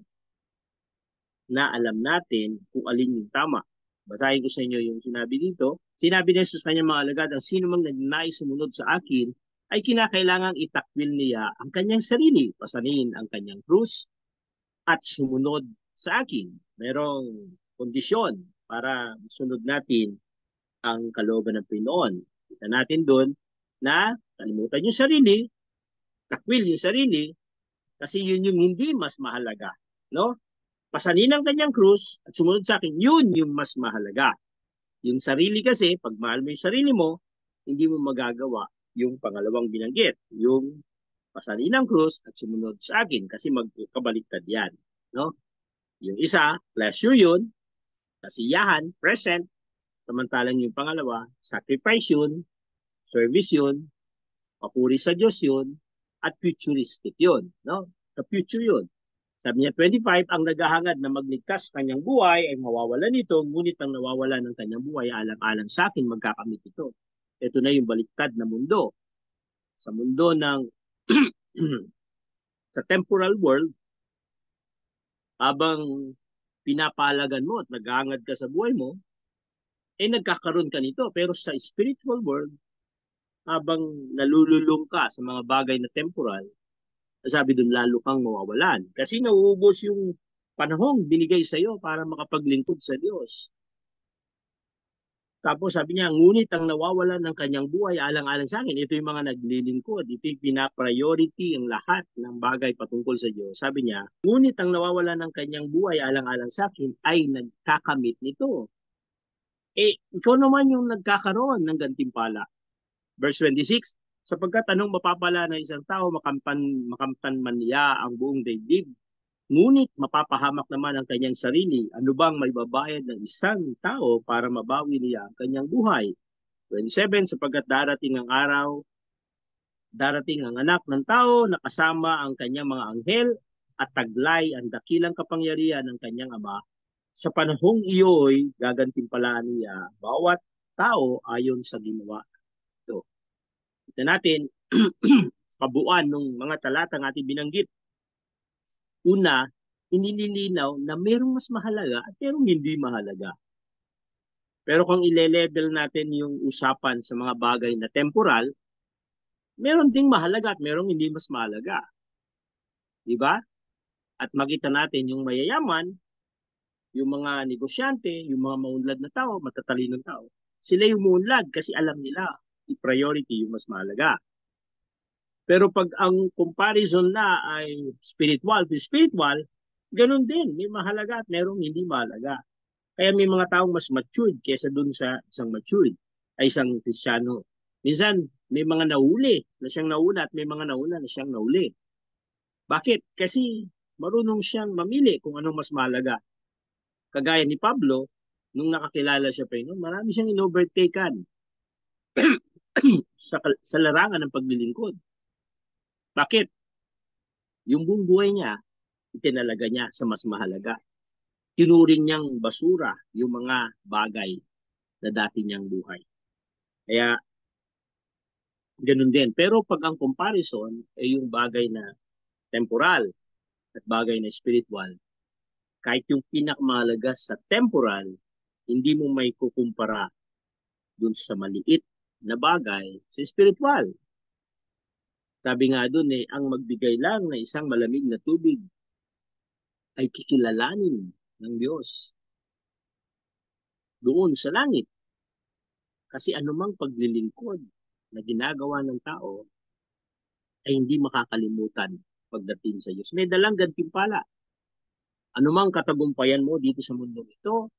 na alam natin kung alin yung tama. Basahin ko sa inyo yung sinabi dito. Sinabi ni Jesus sa kanyang mga alagad, ang sino mang nagnanais sumunod sa akin, ay kinakailangang itakwil niya ang kanyang sarili, pasanin ang kanyang krus, at sumunod sa akin. Merong kondisyon para sunod natin ang kalooban ng Panginoon. Kita natin doon na kalimutan yung sarili, takwil yung sarili, kasi yun yung hindi mas mahalaga. No? Pasanin ang kanyang krus at sumunod sa akin, yun yung mas mahalaga. Yung sarili kasi, pag mahal mo yung sarili mo, hindi mo magagawa yung pangalawang binanggit, yung pasanin ang krus at sumunod sa akin kasi magkabaliktad yan. No? Yung isa, pleasure yun, kasiyahan, present, samantalang yung pangalawa, sacrifice yun, service yun, papuri sa Diyos yun, at futuristic yun. No? Sa future yun. Sabi niya, 25, ang naghahangad na magligtas kanyang buhay ay mawawala nito, ngunit ang nawawala ng kanyang buhay alang-alang sa akin, magkakamit ito. Ito na yung baliktad na mundo. Sa mundo ng sa temporal world, habang pinapalagan mo at naghahangad ka sa buhay mo, nagkakaroon ka nito. Pero sa spiritual world, habang nalululong ka sa mga bagay na temporal, sabi doon, lalo kang mawawalan. Kasi nauubos yung panahong binigay sa iyo para makapaglingkod sa Diyos. Tapos sabi niya, ngunit ang nawawalan ng kanyang buhay alang-alang sa akin, ito yung mga naglilingkod, ito yung pinapriority ang lahat ng bagay patungkol sa Diyos. Sabi niya, ngunit ang nawawalan ng kanyang buhay alang-alang sa akin ay nagkakamit nito. Ikaw naman yung nagkakaroon ng gantimpala. Verse 26, sapagkat anong mapapala ng isang tao, makamtan man niya ang buong daigdig, ngunit mapapahamak naman ang kanyang sarili. Ano bang may babayad ng isang tao para mabawi niya ang kanyang buhay? 27, sapagkat darating ang araw, darating ang anak ng tao na kasama ang kanyang mga anghel at taglay ang dakilang kapangyarihan ng kanyang ama. Sa panahong iyo'y gagantimpalaan niya bawat tao ayon sa ginawa. Ito. Ito natin, kabuuan ng mga talatang ating binanggit. Una, inililinaw na merong mas mahalaga at merong hindi mahalaga. Pero kung ile-level natin yung usapan sa mga bagay na temporal, meron ding mahalaga at merong hindi mas mahalaga. Di ba? At makita natin yung mayayaman, yung mga negosyante, yung mga maunlad na tao, matatalinong tao, sila yung muunlad kasi alam nila i-priority yung mas mahalaga. Pero pag ang comparison na ay spiritual to spiritual, ganun din. May mahalaga at merong hindi mahalaga. Kaya may mga taong mas matured kaysa dun sa isang matured ay isang Kristiyano. Minsan, may mga nahuli na siyang nauna at may mga nauna na siyang nahuli. Bakit? Kasi marunong siyang mamili kung anong mas mahalaga. Kagaya ni Pablo, nung nakakilala siya pa yun, marami siyang in-overtaken sa larangan ng paglilingkod. Bakit? Yung buong buhay niya, itinalaga niya sa mas mahalaga. Tinuring niyang basura yung mga bagay na dati niyang buhay. Kaya, ganun din. Pero pag ang comparison ay yung bagay na temporal at bagay na spiritual, kahit yung pinakamahalaga sa temporal, hindi mo may kukumpara dun sa maliit na bagay sa spiritual. Sabi nga dun ang magbigay lang na isang malamig na tubig ay kikilalanin ng Diyos doon sa langit. Kasi anumang paglilingkod na ginagawa ng tao ay hindi makakalimutan pagdating sa Diyos. May dalang gantimpala. Anumang katagumpayan mo dito sa mundo ito,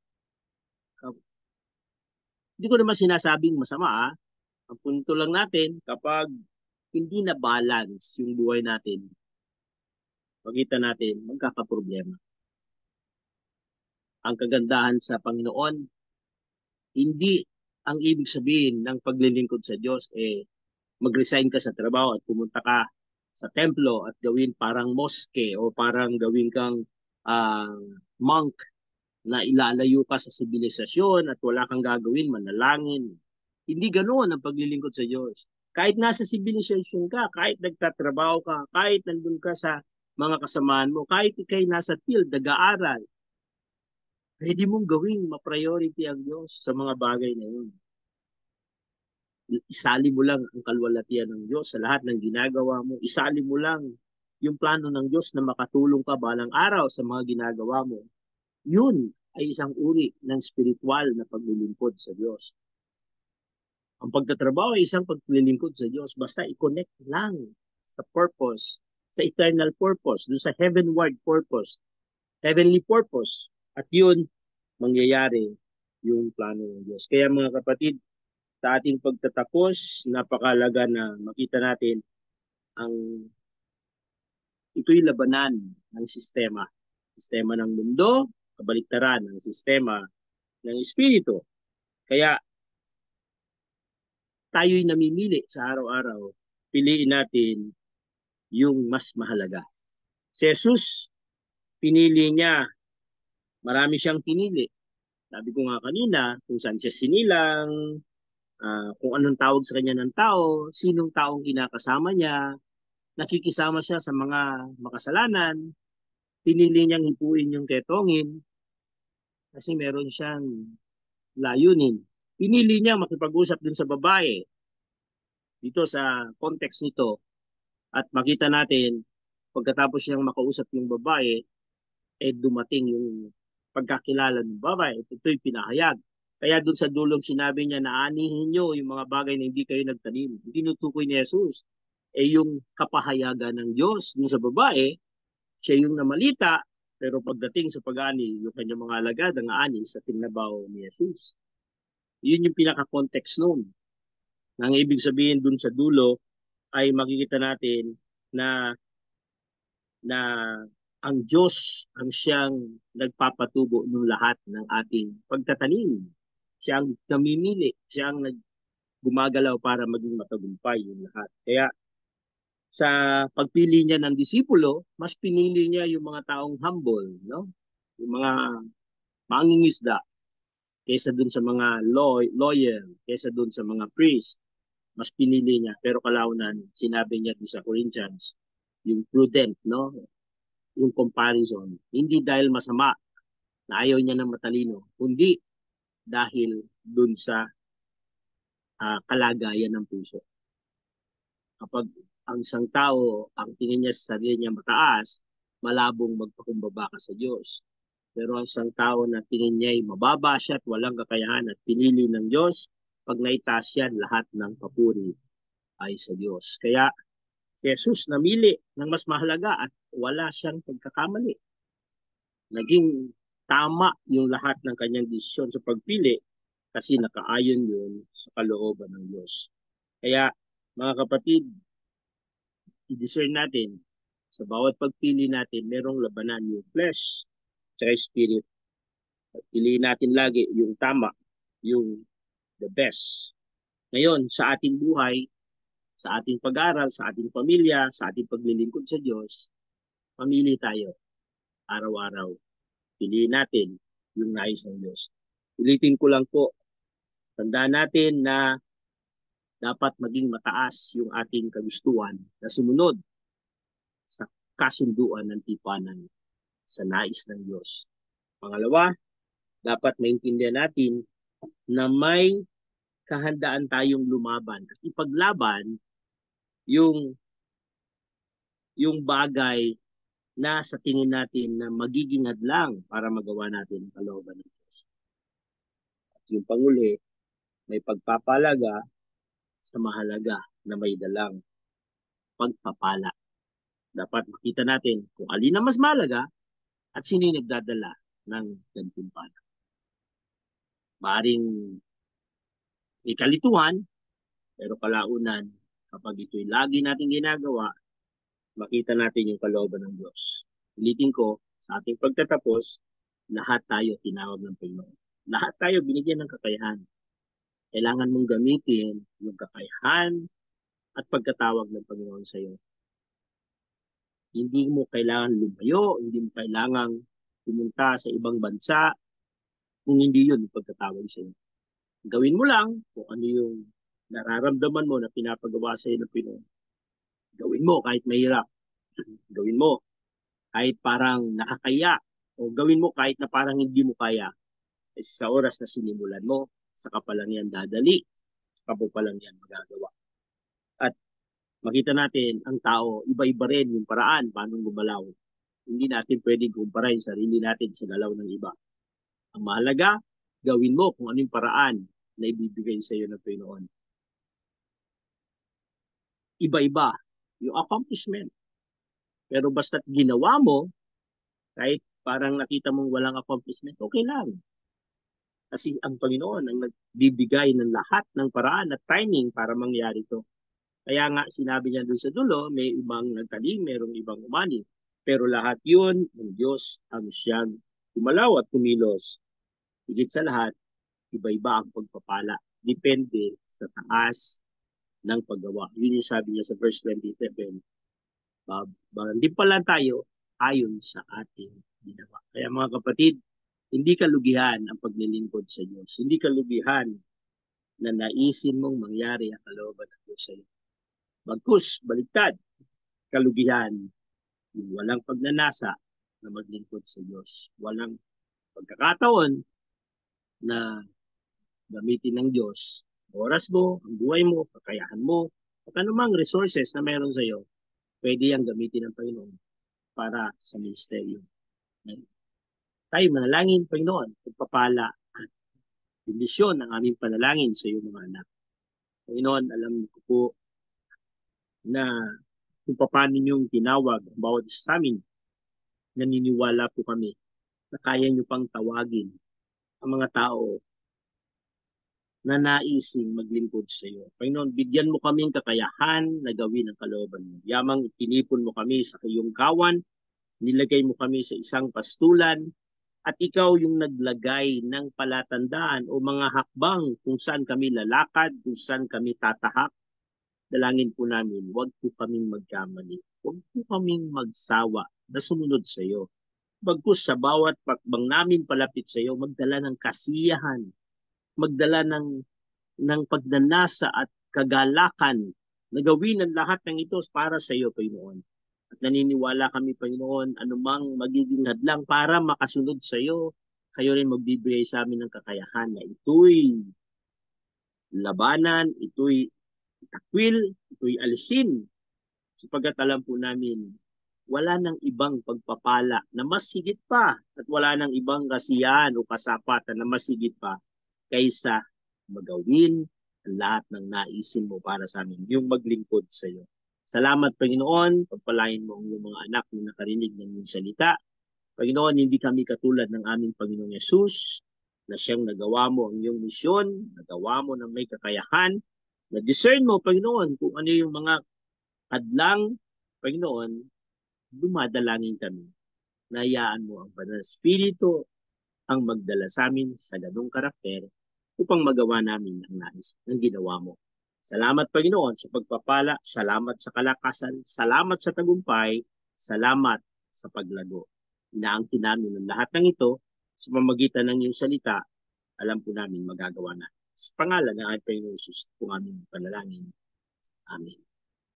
hindi ko naman sinasabing masama. Ang punto lang natin, kapag hindi na balance yung buhay natin, makita natin, magkakaproblema. Ang kagandahan sa Panginoon, hindi ang ibig sabihin ng paglilingkod sa Diyos mag-resign ka sa trabaho at pumunta ka sa templo at gawin parang mosque o parang gawin kang monk na ilalayo ka sa sibilisasyon at wala kang gagawin, manalangin. Hindi ganoon ang paglilingkod sa Diyos. Kahit nasa sibilisasyon ka, kahit nagtatrabaho ka, kahit nandun ka sa mga kasamaan mo, kahit ikay nasa field, nag-aaral, pwede mong gawing ma-priority ang Diyos sa mga bagay na yun. Isali mo lang ang kalwalatian ng Diyos sa lahat ng ginagawa mo. Isali mo lang yung plano ng Diyos na makatulong ka balang araw sa mga ginagawa mo. Yun ay isang uri ng spiritual na paglilingkod sa Diyos. Ang pagtatrabaho ay isang paglilingkod sa Diyos. Basta i-connect lang sa purpose, sa eternal purpose, doon sa heavenward purpose, heavenly purpose. At yun, mangyayari yung plano ng Diyos. Kaya mga kapatid, sa ating pagtatapos, napakalaga na makita natin ang ito'y labanan ng sistema. Sistema ng mundo, kabaliktaran ng sistema ng espiritu. Kaya tayo'y namimili sa araw-araw, piliin natin yung mas mahalaga. Si Jesus, pinili niya, marami siyang pinili. Sabi ko nga kanina, kung saan siya sinilang, kung anong tawag sa kanya ng tao, sinong taong kinakasama niya, nakikisama siya sa mga makasalanan, pinili niyang hipuin yung ketongin kasi meron siyang layunin. Pinili niya makipag-usap din sa babae dito sa context nito at makita natin pagkatapos niyang makausap yung babae, dumating yung pagkakilala ng babae. Ito'y pinahayag. Kaya doon sa dulong sinabi niya na anihin niyo yung mga bagay na hindi kayo nagtanim. Tinutukoy ni Jesus yung kapahayagan ng Diyos doon sa babae. Siya yung namalita, pero pagdating sa pag-ani, yung kanyang mga alagad, ang ani sa tinabaw ni Jesus. Yun yung pinaka-context nun. Ang ibig sabihin dun sa dulo ay makikita natin na ang Diyos ang siyang nagpapatubo ng lahat ng ating pagtatanim. Siya ang namimili, siya ang gumagalaw para maging matagumpay yung lahat. Kaya sa pagpili niya ng disipulo, mas pinili niya yung mga taong humble, no? Yung mga mangingisda, kaysa dun sa mga lawyer, kaysa dun sa mga priest, mas pinili niya. Pero kalaunan, sinabi niya sa Corinthians, yung prudent, no? yung comparison, hindi dahil masama na ayaw niya ng matalino, kundi dahil dun sa kalagayan ng puso. Kapag ang isang tao, ang tingin niya sa sarili niya mataas, malabong magpakumbaba ka sa Diyos. Pero ang isang tao na tingin niya ay mababa siya at walang kakayahan at pinili ng Diyos, pag naitaas yan, lahat ng papuri ay sa Diyos. Kaya si Jesus namili ng mas mahalaga at wala siyang pagkakamali. Naging tama yung lahat ng kanyang desisyon sa pagpili kasi nakaayon yun sa kalooban ng Diyos. Kaya mga kapatid, i-discern natin sa bawat pagpili natin, merong labanan yung flesh at spirit. Piliin natin lagi yung tama, yung the best. Ngayon, sa ating buhay, sa ating pag-aaral, sa ating pamilya, sa ating paglilingkod sa Diyos, mamili tayo araw-araw. Piliin natin yung nais ng Diyos. Ulitin ko lang po, tandaan natin na dapat maging mataas yung ating kagustuhan na sumunod sa kasunduan ng tipanan sa nais ng Diyos. Pangalawa, dapat maintindihan natin na may kahandaan tayong lumaban. Kasi ipaglaban yung bagay na sa tingin natin na magiging hadlang para magawa natin ang kalooban ng Diyos. At yung panguli, may pagpapalaga sa mahalaga na may dalang pagpapala. Dapat makita natin kung alin ang mas mahalaga at sino yung nagdadala ng gantimpala. Maaring may kalituhan, pero kalaunan, kapag ito'y lagi natin ginagawa, makita natin yung kalooban ng Diyos. Ulitin ko, sa ating pagtatapos, lahat tayo tinawag ng Panginoon. Lahat tayo binigyan ng kakayahan. Kailangan mong gamitin yung kakayahan at pagkatawag ng Panginoon sa iyo. Hindi mo kailangan lumayo, hindi mo kailangan pumunta sa ibang bansa kung hindi yun yung pagkatawag sa iyo. Gawin mo lang kung ano yung nararamdaman mo na pinapagawa sa iyo ng Panginoon. Gawin mo kahit mahirap. Gawin mo kahit parang nakakaya o gawin mo kahit na parang hindi mo kaya. Kasi sa oras na sinimulan mo, saka pa lang yan dadali, saka po pa lang yan magagawa. At makita natin ang tao, iba-iba rin yung paraan paano gumalaw. Hindi natin pwedeng kumpara yung sarili natin sa galaw ng iba. Ang mahalaga, gawin mo kung anong paraan na ibibigay sa iyo ng Panginoon. Iba-iba yung accomplishment. Pero basta't ginawa mo, kahit parang nakita mong walang accomplishment, okay lang. Kasi ang Panginoon ang nagbibigay ng lahat ng paraan at timing para mangyari ito. Kaya nga sinabi niya doon sa dulo, may ibang nagtanim, mayroong ibang umani. Pero lahat yun, ng Diyos ang siyang kumalaw at kumilos. Higit sa lahat, iba-iba ang pagpapala. Depende sa taas ng paggawa. Yun yung sabi niya sa verse 27. Hindi pa lang tayo ayon sa ating ginawa. Kaya mga kapatid, hindi kalugihan ang paglilingkod sa Diyos. Hindi kalugihan na naisin mong mangyari ang kalooban ng Diyos sa iyo. Bagkus, baliktad, kalugihan, yung walang pagnanasa na maglingkod sa Diyos. Walang pagkakataon na gamitin ng Diyos oras mo, ang buhay mo, kakayahan mo, at anumang resources na meron sa iyo, pwede yang gamitin ng Panginoon para sa ministeryo. Tayo manalangin, Panginoon, pagpapala at bendisyon ng aming panalangin sa iyo mga anak. Panginoon, alam ko po na kung paano niyong tinawag ang bawat isa sa amin, naniniwala po kami na kaya niyo pang tawagin ang mga tao na naising maglingkod sa iyo. Panginoon, bigyan mo kaming kakayahan na gawin ang kalooban mo. Yamang tinipon mo kami sa iyong kawan, nilagay mo kami sa isang pastulan, at ikaw yung naglagay ng palatandaan o mga hakbang kung saan kami lalakad, kung saan kami tatahak. Dalangin po namin, huwag po kaming magkamali. Huwag po kaming magsawa na sumunod sa iyo. Bagkus sa bawat pakbang namin palapit sa iyo, magdala ng kasiyahan, magdala ng pagnanasa at kagalakan na gawin ang lahat ng ito para sa iyo, Panginoon. At naniniwala kami, Panginoon, anumang magiging hadlang para makasunod sa iyo, kayo rin magbibigay sa amin ng kakayahan na ito'y labanan, ito'y takwil, ito'y alisin. Sapagkat alam po namin, wala nang ibang pagpapala na mas higit pa at wala nang ibang kasiyahan o kasapatan na mas higit pa kaysa magawin ang lahat ng naisin mo para sa amin, yung maglingkod sa iyo. Salamat, Panginoon, pagpalain mo ang iyong mga anak na nakarinig ng iyong salita. Panginoon, hindi kami katulad ng aming Panginoong Yesus na siyang nagawa mo ang iyong misyon, nagawa mo ng may kakayahan, na-discern mo, Panginoon, kung ano yung mga hadlang, Panginoon, dumadalangin kami. Nayaan mo ang Banal na Espiritu ang magdala sa amin sa ganung karakter upang magawa namin ang nais ng ginawa mo. Salamat, Panginoon, sa pagpapala, salamat sa kalakasan, salamat sa tagumpay, salamat sa paglago. Inaangkin namin ang lahat ng ito sa pamamagitan ng iyong salita, alam po namin magagawa na. Sa pangalan ng ating Panginoon Jesus, po aming panalangin. Amen.